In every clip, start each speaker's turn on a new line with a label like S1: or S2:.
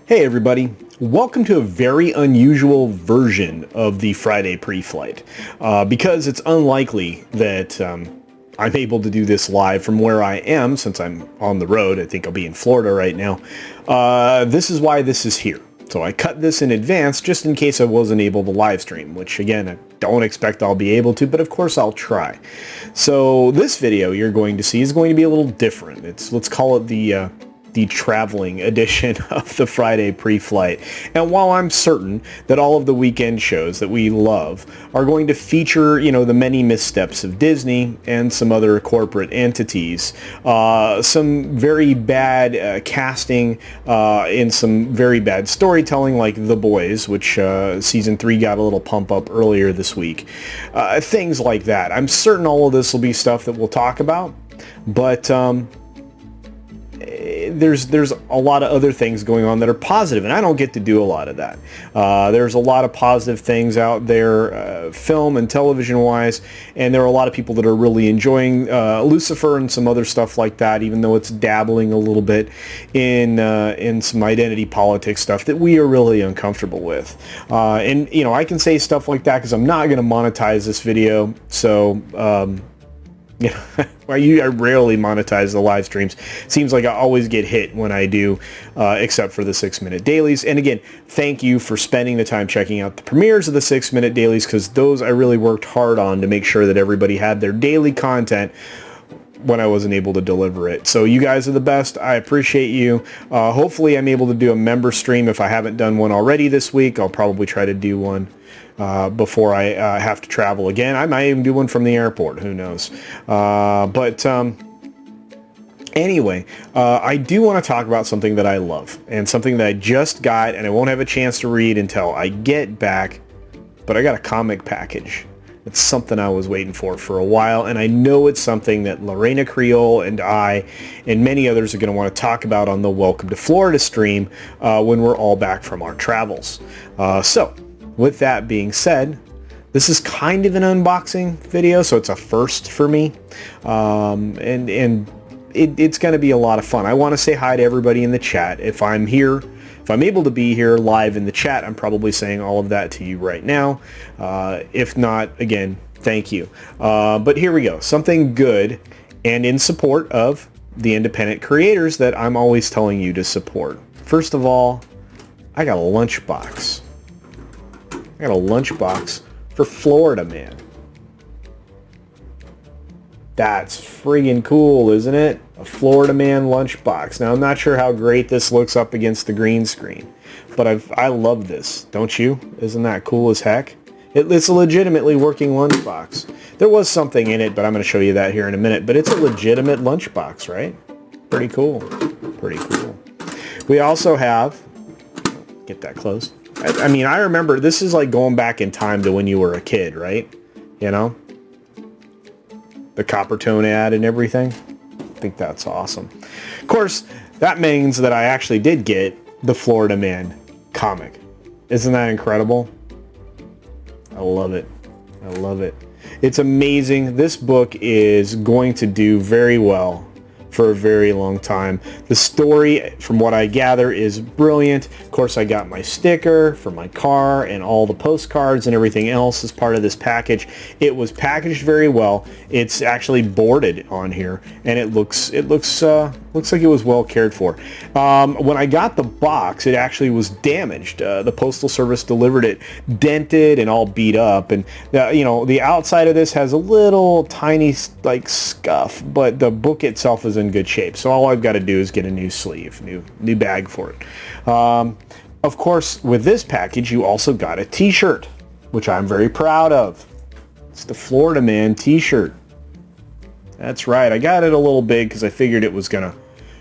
S1: Hey everybody, welcome to a very unusual version of the Friday pre-flight. Because it's unlikely that I'm able to do this live from where I am, since I'm on the road. I think I'll be in Florida right now. This is why this is here. So I cut this in advance just in case I wasn't able to live stream, which again, I don't expect I'll be able to, but of course I'll try. So this video you're going to see is going to be a little different. Let's call it the traveling edition of the Friday pre-flight. And while I'm certain that all of the weekend shows that we love are going to feature, the many missteps of Disney and some other corporate entities, some very bad casting, and some very bad storytelling like The Boys, which season 3 got a little pump up earlier this week. Things like that. I'm certain all of this will be stuff that we'll talk about, but there's a lot of other things going on that are positive, and I don't get to do a lot of that. There's a lot of positive things out there, film and television wise, and there are a lot of people that are really enjoying Lucifer and some other stuff like that, even though it's dabbling a little bit in some identity politics stuff that we are really uncomfortable with. And I can say stuff like that because I'm not going to monetize this video, so I rarely monetize the live streams. Seems like I always get hit when I do, except for the 6-minute dailies. And again, thank you for spending the time checking out the premieres of the 6-minute dailies, because those I really worked hard on to make sure that everybody had their daily content when I wasn't able to deliver it. So you guys are the best. I appreciate you. Hopefully I'm able to do a member stream. If I haven't done one already this week, I'll probably try to do one before I have to travel again. I might even do one from the airport. Who knows? Anyway, I do want to talk about something that I love and something that I just got, and I won't have a chance to read until I get back, but I got a comic package. It's something I was waiting for a while, and I know it's something that Lorena Creole and I and many others are going to want to talk about on the Welcome to Florida stream when we're all back from our travels. So, with that being said, this is kind of an unboxing video, so it's a first for me, and it's going to be a lot of fun. I want to say hi to everybody in the chat. If I'm here, if I'm able to be here live in the chat, I'm probably saying all of that to you right now. If not, again, thank you. But here we go. Something good and in support of the independent creators that I'm always telling you to support. First of all, I got a lunchbox. I got a lunchbox for Florida Man. That's friggin' cool, isn't it? A Florida Man lunchbox. Now, I'm not sure how great this looks up against the green screen, but I love this. Don't you? Isn't that cool as heck? It's a legitimately working lunchbox. There was something in it, but I'm going to show you that here in a minute. But it's a legitimate lunchbox, right? Pretty cool. Pretty cool. We also have... Get that closed. I mean, I remember this is like going back in time to when you were a kid, right? The Coppertone ad and everything. I think that's awesome. Of course, that means that I actually did get the Florida Man comic. Isn't that incredible? I love it. I love it. It's amazing. This book is going to do very well for a very long time. The story, from what I gather, is brilliant. Of course, I got my sticker for my car and all the postcards and everything else as part of this package. It was packaged very well. It's actually boarded on here, and it looks like it was well cared for. When I got the box, it actually was damaged. The Postal Service delivered it dented and all beat up, and the outside of this has a little tiny scuff, but the book itself is in good shape. So all I've got to do is get a new sleeve, new bag for it. Of course, with this package, you also got a t-shirt, which I'm very proud of. It's the Florida Man t-shirt. That's right. I got it a little big because I figured it was going to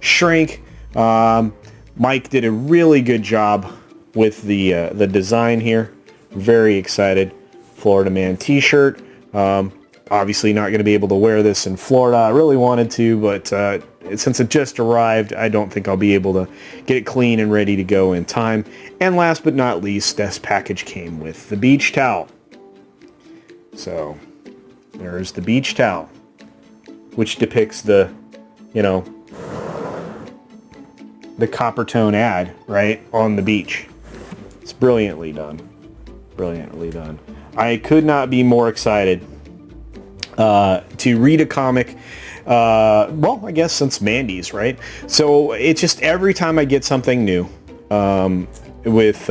S1: shrink. Mike did a really good job with the design here. Very excited. Florida Man t-shirt. Obviously not going to be able to wear this in Florida. I really wanted to, but since it just arrived, I don't think I'll be able to get it clean and ready to go in time. And last but not least, this package came with the beach towel. So there's the beach towel, which depicts the the copper tone ad right on the beach. It's brilliantly done. Brilliantly done. I could not be more excited to read a comic. Well, I guess since Mandy's, right? So it's just every time I get something new with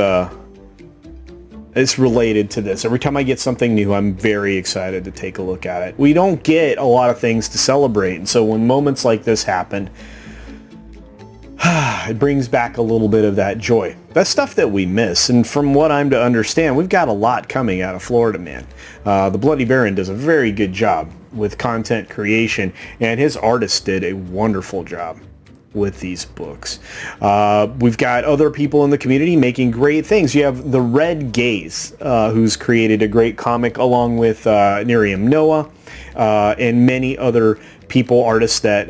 S1: it's related to this. Every time I get something new, I'm very excited to take a look at it. We don't get a lot of things to celebrate, and so when moments like this happen, it brings back a little bit of that joy. That's stuff that we miss, and from what I'm to understand, we've got a lot coming out of Florida Man. The Bloody Baron does a very good job with content creation, and his artists did a wonderful job with these books. We've got other people in the community making great things. You have the Red Gaze, who's created a great comic along with Nerium Noah and many other people, artists that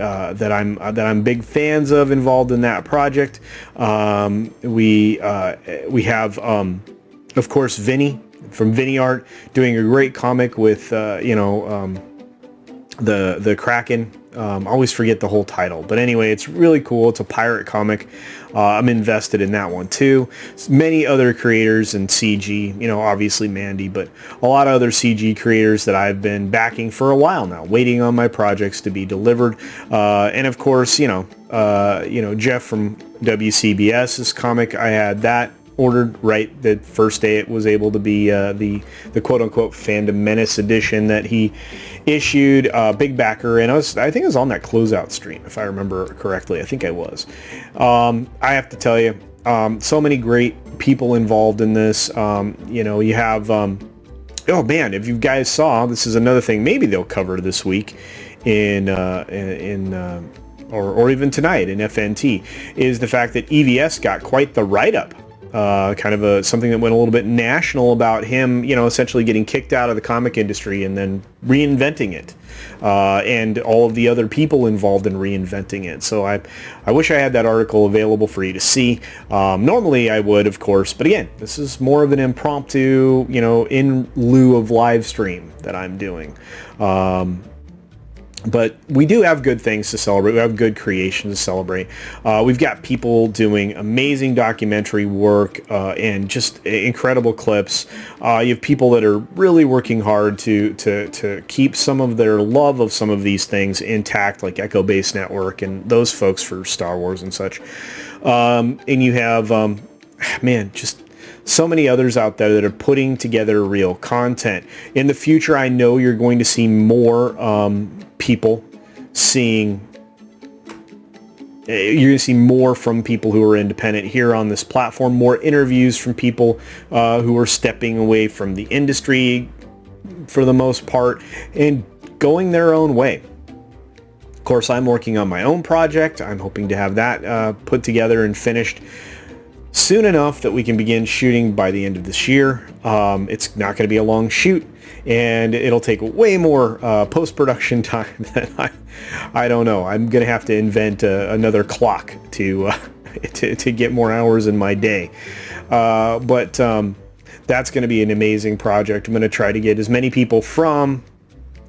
S1: I'm big fans of involved in that project. We have of course Vinny from Vinny Art doing a great comic with the Kraken. I always forget the whole title, but anyway, it's really cool. It's a pirate comic. I'm invested in that one too. Many other creators in CG, obviously Mandy, but a lot of other CG creators that I've been backing for a while now, waiting on my projects to be delivered. And of course, Jeff from WCBS's comic, I had that ordered right the first day it was able to be the quote-unquote Fandom Menace edition that he issued. Big backer, and I think I was on that closeout stream if I remember correctly. I think I was. I have to tell you, so many great people involved in this. You have oh man, if you guys saw, this is another thing maybe they'll cover this week or even tonight in FNT, is the fact that EVS got quite the write-up. Kind of something that went a little bit national about him, essentially getting kicked out of the comic industry and then reinventing it, and all of the other people involved in reinventing it. So I wish I had that article available for you to see. Normally I would, of course, but again, this is more of an impromptu, in lieu of live stream that I'm doing. But we do have good things to celebrate. We have good creations to celebrate. We've got people doing amazing documentary work and just incredible clips. You have people that are really working hard to keep some of their love of some of these things intact, like Echo Base Network and those folks for Star Wars and such. And you have, just so many others out there that are putting together real content. In the future, I know you're going to see more people you're going to see more from people who are independent here on this platform, more interviews from people who are stepping away from the industry for the most part and going their own way. Of course, I'm working on my own project. I'm hoping to have that put together and finished soon enough that we can begin shooting by the end of this year. It's not going to be a long shoot, and it'll take way more post-production time than I don't know. I'm going to have to invent another clock to get more hours in my day. But that's going to be an amazing project. I'm going to try to get as many people from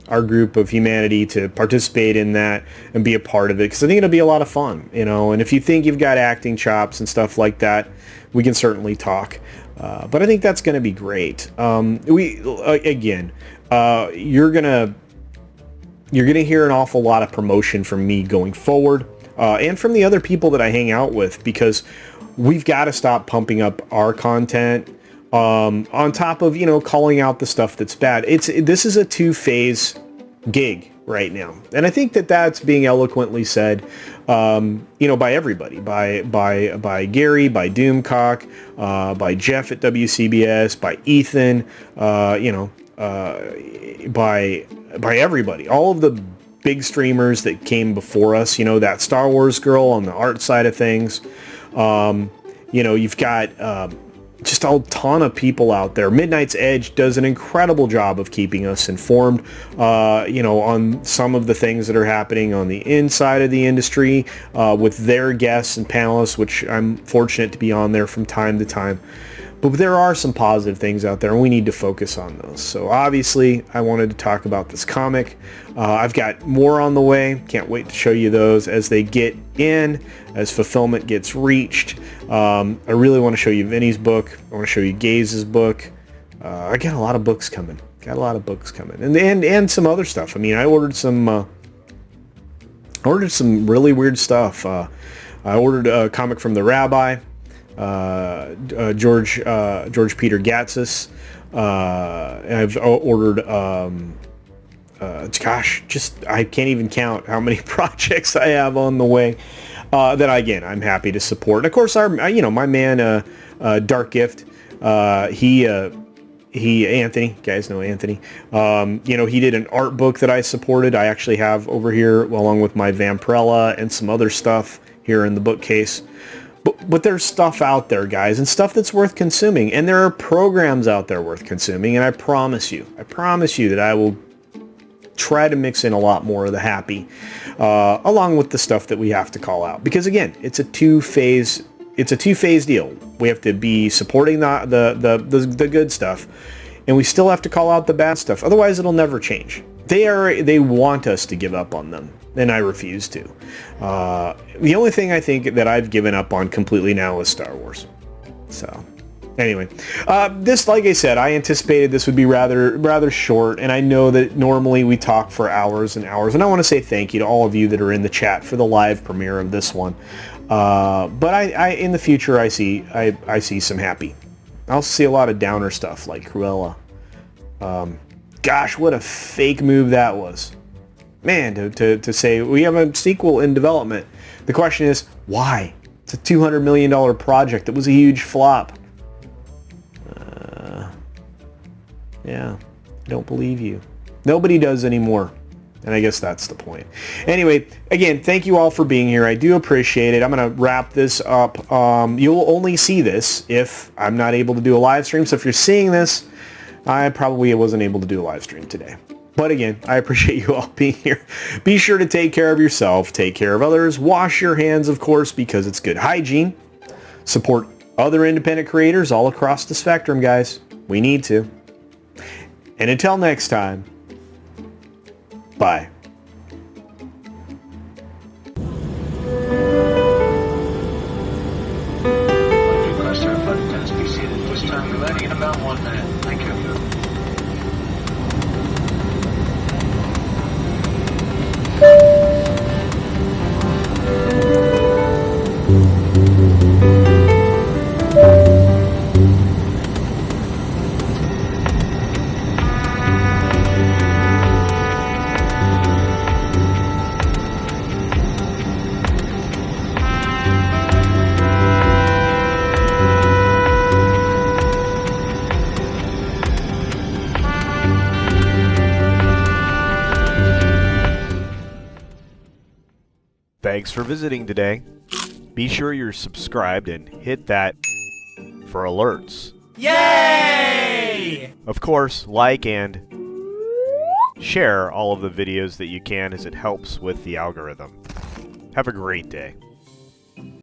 S1: our group of humanity to participate in that and be a part of it, because I think it'll be a lot of fun, and if you think you've got acting chops and stuff like that, we can certainly talk, but I think that's going to be great. You're gonna hear an awful lot of promotion from me going forward, and from the other people that I hang out with, because we've got to stop pumping up our content on top of, calling out the stuff that's bad. This is a two-phase gig right now, and I think that's being eloquently said, by everybody, by Gary, by Doomcock, by Jeff at WCBS, by Ethan, by everybody, all of the big streamers that came before us. That Star Wars girl on the art side of things. You've got just a ton of people out there. Midnight's Edge does an incredible job of keeping us informed, on some of the things that are happening on the inside of the industry, with their guests and panelists, which I'm fortunate to be on there from time to time. But there are some positive things out there, and we need to focus on those. So obviously, I wanted to talk about this comic. I've got more on the way. Can't wait to show you those as they get in, as fulfillment gets reached. I really want to show you Vinny's book. I want to show you Gaze's book. I got a lot of books coming. And some other stuff. I mean, I ordered some really weird stuff. I ordered a comic from the Rabbi, George Peter Gatsis. I've ordered, I can't even count how many projects I have on the way that I'm happy to support. And of course, my man, Dark Gift, Anthony, guys know Anthony. He did an art book that I supported. I actually have over here, along with my Vampirella and some other stuff here in the bookcase. But there's stuff out there, guys, and stuff that's worth consuming. And there are programs out there worth consuming. And I promise you that I will try to mix in a lot more of the happy, along with the stuff that we have to call out. Because again, it's a two-phase deal. We have to be supporting the good stuff, and we still have to call out the bad stuff. Otherwise, it'll never change. They want us to give up on them, and I refuse to. The only thing I think that I've given up on completely now is Star Wars. So, anyway, this, like I said, I anticipated this would be rather short, and I know that normally we talk for hours and hours, and I want to say thank you to all of you that are in the chat for the live premiere of this one. But I in the future, I see some happy. I also see a lot of downer stuff like Cruella. Gosh, what a fake move that was. Man, to say we have a sequel in development. The question is, why? It's a $200 million project that was a huge flop. Yeah, I don't believe you. Nobody does anymore. And I guess that's the point. Anyway, again, thank you all for being here. I do appreciate it. I'm going to wrap this up. You'll only see this if I'm not able to do a live stream. So if you're seeing this, I probably wasn't able to do a live stream today. But again, I appreciate you all being here. Be sure to take care of yourself. Take care of others. Wash your hands, of course, because it's good hygiene. Support other independent creators all across the spectrum, guys. We need to. And until next time, bye. Thanks for visiting today. Be sure you're subscribed and hit that for alerts. Yay! Of course, like and share all of the videos that you can, as it helps with the algorithm. Have a great day.